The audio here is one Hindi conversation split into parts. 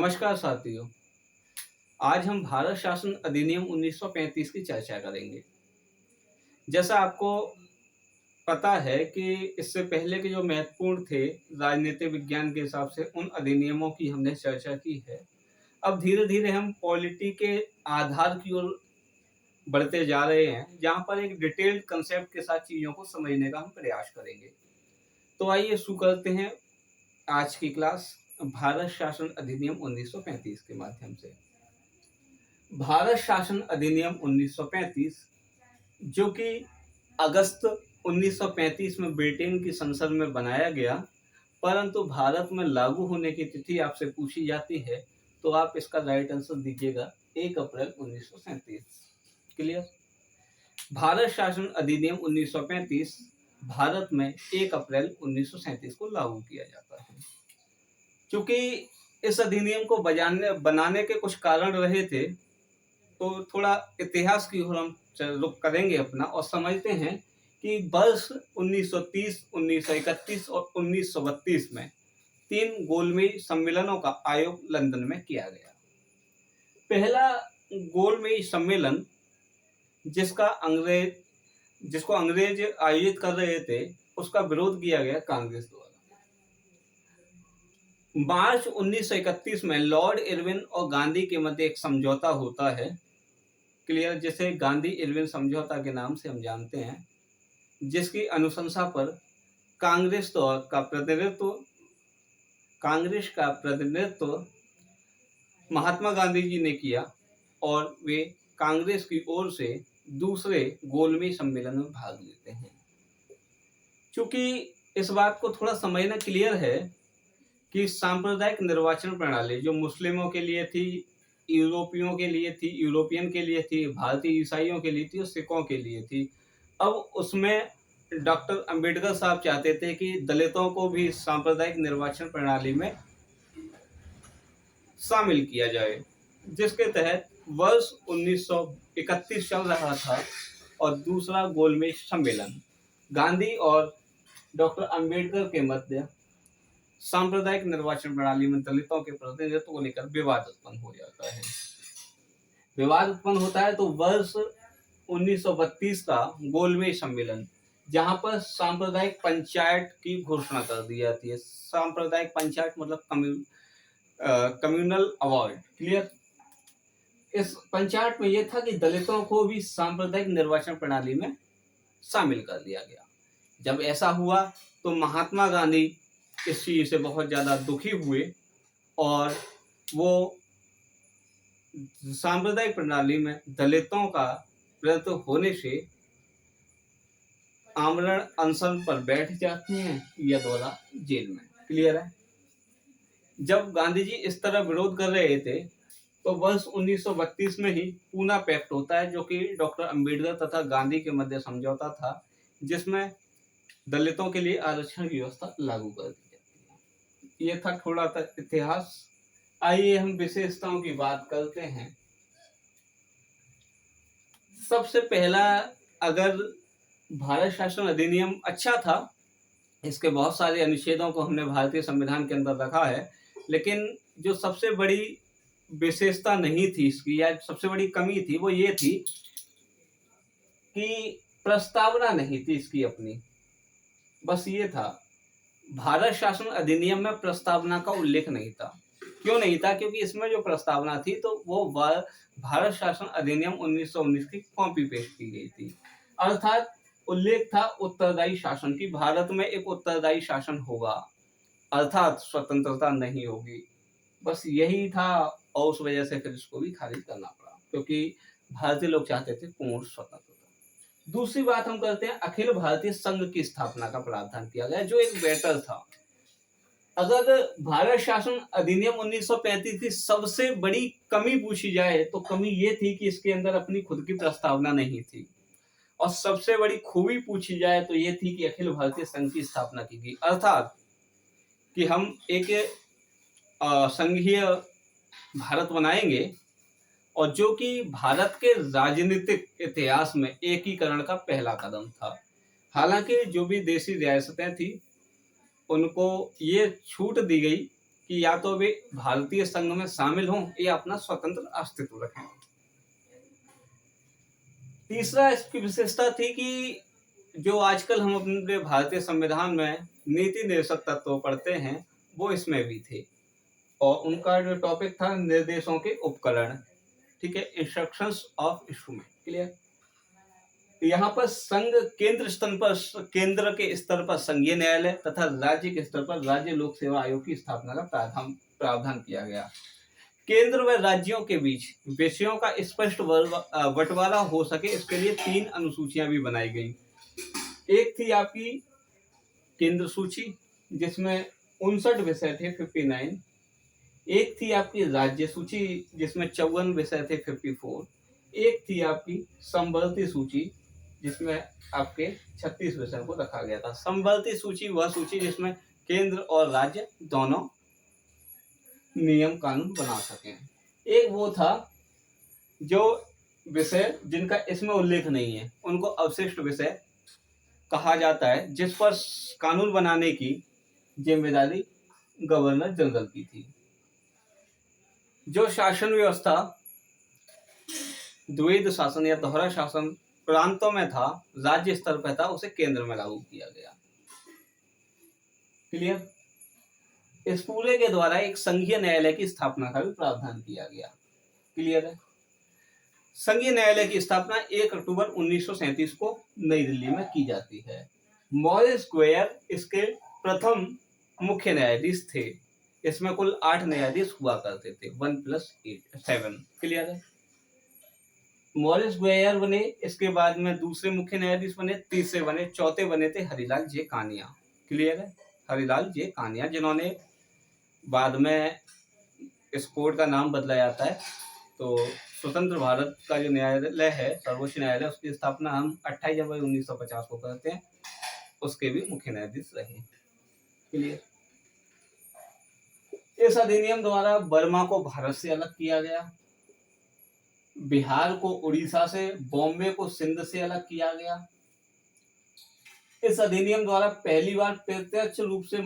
नमस्कार साथियों। आज हम भारत शासन अधिनियम 1935 की चर्चा करेंगे। जैसा आपको पता है कि इससे पहले के जो महत्वपूर्ण थे राजनीतिक विज्ञान के हिसाब से उन अधिनियमों की हमने चर्चा की है। अब धीरे-धीरे हम पॉलिटी के आधार की ओर बढ़ते जा रहे हैं, जहाँ पर एक डिटेल्ड कांसेप्ट के साथ चीज़ों को समझने का हम प्रयास करेंगे। तो आइए शुरू करते हैं आज की क्लास भारत शासन अधिनियम 1935 के माध्यम से। भारत शासन अधिनियम 1935 जो कि अगस्त 1935 में ब्रिटेन की संसद में बनाया गया, परंतु भारत में लागू होने की तिथि आपसे पूछी जाती है तो आप इसका राइट आंसर दीजिएगा 1 अप्रैल 1937। क्लियर? भारत शासन अधिनियम 1935 भारत में 1 अप्रैल 1937 को लागू किया जाता है। चूंकि इस अधिनियम को बनाने के कुछ कारण रहे थे, तो थोड़ा इतिहास की ओर हम रुख करेंगे अपना और समझते हैं कि वर्ष 1930, 1931 और 1932 में 3 गोलमेज सम्मेलनों का आयोग लंदन में किया गया। पहला गोलमेज सम्मेलन जिसको अंग्रेज आयोजित कर रहे थे, उसका विरोध किया गया कांग्रेस द्वारा। मार्च 1931 में लॉर्ड इरविन और गांधी के मध्य एक समझौता होता है। क्लियर? जिसे गांधी इरविन समझौता के नाम से हम जानते हैं, जिसकी अनुशंसा पर कांग्रेस का प्रतिनिधित्व महात्मा गांधी जी ने किया और वे कांग्रेस की ओर से दूसरे गोलमेज सम्मेलन में भाग लेते हैं। चूंकि इस बात को थोड़ा समझना क्लियर है कि सांप्रदायिक निर्वाचन प्रणाली जो मुस्लिमों के लिए थी, यूरोपियन के लिए थी, भारतीय ईसाइयों के लिए थी और सिखों के लिए थी। अब उसमें डॉक्टर अंबेडकर साहब चाहते थे कि दलितों को भी सांप्रदायिक निर्वाचन प्रणाली में शामिल किया जाए, जिसके तहत वर्ष 1931 चल रहा था और दूसरा गोलमेज सम्मेलन गांधी और डॉक्टर अंबेडकर के मध्य सांप्रदायिक निर्वाचन प्रणाली में दलितों के प्रतिनिधित्व को लेकर विवाद उत्पन्न हो जाता है। विवाद उत्पन्न होता है तो वर्ष 1932 का गोलमेज सम्मेलन, जहां पर सांप्रदायिक पंचायत की घोषणा कर दी जाती है। सांप्रदायिक पंचायत मतलब कम्युनल अवार्ड। क्लियर? इस पंचायत में यह था कि दलितों को भी सांप्रदायिक निर्वाचन प्रणाली में शामिल कर दिया गया। जब ऐसा हुआ तो महात्मा गांधी इस चीज से बहुत ज्यादा दुखी हुए और वो सांप्रदायिक प्रणाली में दलितों का प्रतिनिधित्व होने से आमरण अनशन पर बैठ जाते हैं या द्वारा जेल में। क्लियर है? जब गांधी जी इस तरह विरोध कर रहे थे तो वर्ष 1932 में ही पूना पैक्ट होता है, जो कि डॉक्टर अंबेडकर तथा गांधी के मध्य समझौता था, जिसमें दलितों के लिए आरक्षण की व्यवस्था लागू कर दी जाती है। यह था थोड़ा सा इतिहास। आइए हम विशेषताओं की बात करते हैं। सबसे पहला, अगर भारत शासन अधिनियम अच्छा था, इसके बहुत सारे अनुच्छेदों को हमने भारतीय संविधान के अंदर रखा है, लेकिन जो सबसे बड़ी विशेषता नहीं थी इसकी या सबसे बड़ी कमी थी वो ये थी कि प्रस्तावना नहीं थी इसकी अपनी। बस ये था, भारत शासन अधिनियम में प्रस्तावना का उल्लेख नहीं था। क्यों नहीं था? क्योंकि इसमें जो प्रस्तावना थी तो वो भारत शासन अधिनियम 1919 की कॉपी पेस्ट की गई थी। अर्थात उल्लेख था उत्तरदायी शासन की, भारत में एक उत्तरदायी शासन होगा, अर्थात स्वतंत्रता नहीं होगी। बस यही था और उस वजह से फिर इसको भी खारिज करना पड़ा, क्योंकि भारतीय लोग चाहते थे पूर्ण स्वतंत्रता। दूसरी बात हम करते हैं, अखिल भारतीय संघ की स्थापना का प्रावधान किया गया, जो एक बेटर था। अगर भारत शासन अधिनियम 1935 की सबसे बड़ी कमी पूछी जाए तो कमी ये थी कि इसके अंदर अपनी खुद की प्रस्तावना नहीं थी, और सबसे बड़ी खूबी पूछी जाए तो ये थी कि अखिल भारतीय संघ की स्थापना की गई, अर्थात कि हम एक संघीय भारत बनाएंगे, और जो कि भारत के राजनीतिक इतिहास में एकीकरण का पहला कदम था। हालांकि जो भी देशी रियासतें थी उनको ये छूट दी गई कि या तो वे भारतीय संघ में शामिल हों या अपना स्वतंत्र अस्तित्व रखें। तीसरा इसकी विशेषता थी कि जो आजकल हम अपने भारतीय संविधान में नीति निर्देशक तत्व पढ़ते हैं, वो इसमें भी थे। और उनका जो टॉपिक था निर्देशों के उपकरण, ठीक है, इंस्ट्रक्शंस ऑफ इंस्ट्रूमेंट। क्लियर। यहाँ पर संघ केंद्र के स्तर पर संघीय न्यायालय तथा राज्य के स्तर पर राज्य लोक सेवा आयोग की स्थापना का प्रावधान किया गया। केंद्र व राज्यों के बीच विषयों का स्पष्ट बंटवारा हो सके, इसके लिए 3 अनुसूचियां भी बनाई गई। एक थी आपकी केंद्र सूची, जिसमें 59 विषय थे, 59। एक थी आपकी राज्य सूची, जिसमें 54 विषय थे, 54। एक थी आपकी संवर्ती सूची, जिसमें आपके 36 विषयों को रखा गया था। संवर्ती सूची वह सूची जिसमें केंद्र और राज्य दोनों नियम कानून बना सकें। एक वो था जो विषय जिनका इसमें उल्लेख नहीं है, उनको अवशिष्ट विषय कहा जाता है, जिस पर कानून बनाने की जिम्मेदारी गवर्नर जनरल की थी। जो शासन व्यवस्था द्वैध शासन या दोहरा शासन प्रांतों में था, राज्य स्तर पर था, उसे केंद्र में लागू किया गया। क्लियर। इस पूरे के द्वारा एक संघीय न्यायालय की स्थापना का भी प्रावधान किया गया। क्लियर है। संघीय न्यायालय की स्थापना 1 अक्टूबर 1937 को नई दिल्ली में की जाती है। मॉरिस स्क्वायर इसके प्रथम मुख्य न्यायाधीश थे। इसमें कुल 8 न्यायाधीश हुआ करते थे, 1 + 8 7। क्लियर है। मॉरिस स्क्वायर बने, इसके बाद में दूसरे मुख्य न्यायाधीश बने, तीसरे बने, चौथे बने थे हरिलाल जे कानिया। क्लियर है। हरिलाल जे कानिया, जिन्होंने बाद में इस कोर्ट का नाम बदला जाता है। तो स्वतंत्र भारत का जो न्यायालय है, सर्वोच्च न्यायालय, उसकी स्थापना हम 28 जनवरी 1950 को करते हैं। उसके भी मुख्य न्यायाधीश रहे। क्लियर। इस अधिनियम द्वारा बर्मा को भारत से अलग किया गया, बिहार को उड़ीसा से, बॉम्बे को सिंध से अलग किया गया। इस अधिनियम द्वारा पहली बार प्रत्यक्ष रूप से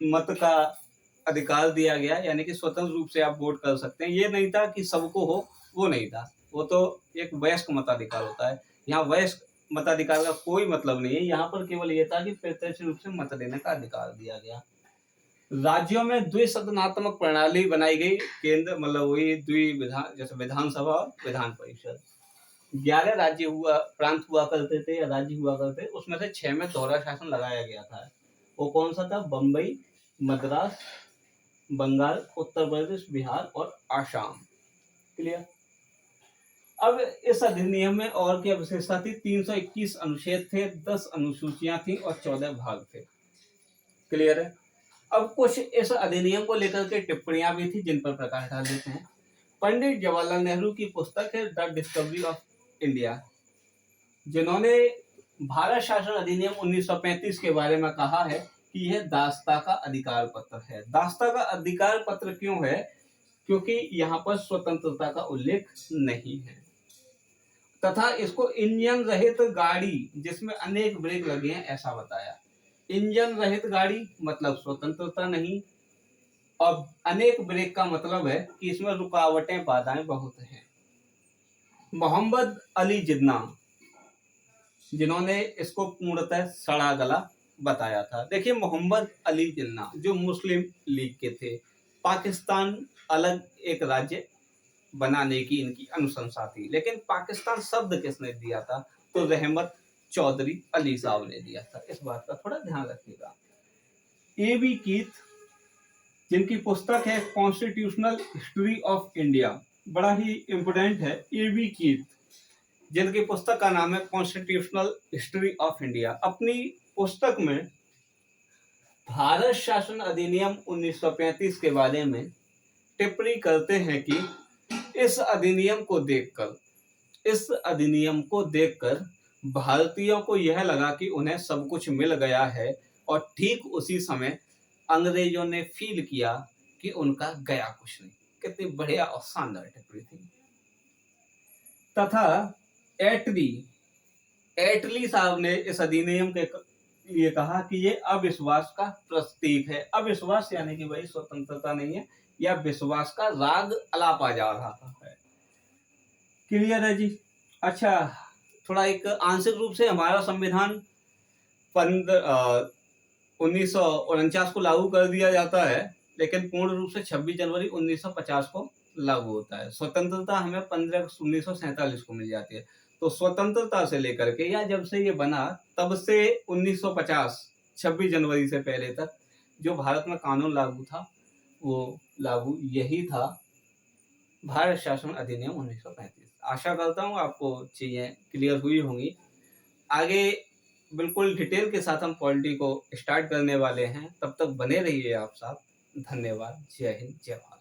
मत का अधिकार दिया गया, यानी कि स्वतंत्र रूप से आप वोट कर सकते हैं। ये नहीं था कि सबको हो, वो नहीं था। वो तो एक वयस्क मताधिकार होता है। यहाँ वयस्क मताधिकार का कोई मतलब नहीं है। यहाँ पर केवल ये था कि प्रत्यक्ष रूप से मत देने का अधिकार दिया गया। राज्यों में द्विसदनात्मक प्रणाली बनाई गई। केंद्र मतलब वही द्विविधान, जैसे विधानसभा और विधान परिषद। 11 राज्य प्रांत हुआ करते थे या राज्य हुआ करते, उसमें से 6 में दोहरा शासन लगाया गया था। वो कौन सा था? बम्बई, मद्रास, बंगाल, उत्तर प्रदेश, बिहार और आसाम। क्लियर। अब इस अधिनियम में और क्या विशेषता थी? 321 अनुच्छेद थे, 10 अनुसूचियां थी और 14 भाग थे। क्लियर है। अब कुछ इस अधिनियम को लेकर के टिप्पणियां भी थी, जिन पर प्रकाश डाल देते हैं। पंडित जवाहरलाल नेहरू की पुस्तक है द डिस्कवरी ऑफ इंडिया, जिन्होंने भारत शासन अधिनियम 1935 के बारे में कहा है कि यह दासता का अधिकार पत्र है। दासता का अधिकार पत्र क्यों है? क्योंकि यहाँ पर स्वतंत्रता का उल्लेख नहीं है, तथा इसको इंजन रहित गाड़ी जिसमें अनेक ब्रेक लगे हैं, ऐसा बताया। इंजन रहित गाड़ी मतलब स्वतंत्रता नहीं, और अनेक ब्रेक का मतलब है कि इसमें रुकावटें, बाधाएं बहुत हैं। मोहम्मद अली जिन्ना, जिन्होंने इसको पूर्णतः सड़ा गला बताया था। देखिए, मोहम्मद अली जिन्ना जो मुस्लिम लीग के थे, पाकिस्तान अलग एक राज्य बनाने की इनकी अनुशंसा थी, लेकिन पाकिस्तान शब्द किसने दिया था? तो रहमत चौधरी अली साहब ने दिया था। इस बात का थोड़ा ध्यान रखिएगा। A.B. कीथ, जिनकी पुस्तक है कॉन्स्टिट्यूशनल हिस्ट्री ऑफ इंडिया, बड़ा ही इंपोर्टेंट है। A.B. कीथ, जिनकी पुस्तक का नाम है कॉन्स्टिट्यूशनल हिस्ट्री ऑफ इंडिया, अपनी पुस्तक में भारत शासन अधिनियम 1935 के बारे में टिप्पणी करते हैं कि इस अधिनियम को देखकर भारतीयों को यह लगा कि उन्हें सब कुछ मिल गया है, और ठीक उसी समय अंग्रेजों ने फील किया कि उनका गया कुछ नहीं। कितनी बढ़िया और शानदार टिप्पणी थी। तथा एटली साहब ने इस अधिनियम के ये कहा कि ये अविश्वास का प्रतीक है। अविश्वास यानी कि भाई स्वतंत्रता नहीं है, या विश्वास का राग अलापा जा रहा है। क्लियर है जी। अच्छा, थोड़ा एक आंशिक रूप से हमारा संविधान 1949 को लागू कर दिया जाता है, लेकिन पूर्ण रूप से 26 जनवरी 1950 को लागू होता है। स्वतंत्रता हमें 15 अगस्त 1947 को मिल जाती है। तो स्वतंत्रता से लेकर के, या जब से ये बना तब से 1950 26 जनवरी से पहले तक जो भारत में कानून लागू था, वो लागू यही था, भारत शासन अधिनियम 1935। आशा करता हूँ आपको चीजें क्लियर हुई होंगी। आगे बिल्कुल डिटेल के साथ हम पॉलिटी को स्टार्ट करने वाले हैं, तब तक बने रहिए आप साथ। धन्यवाद। जय हिंद, जय भारत।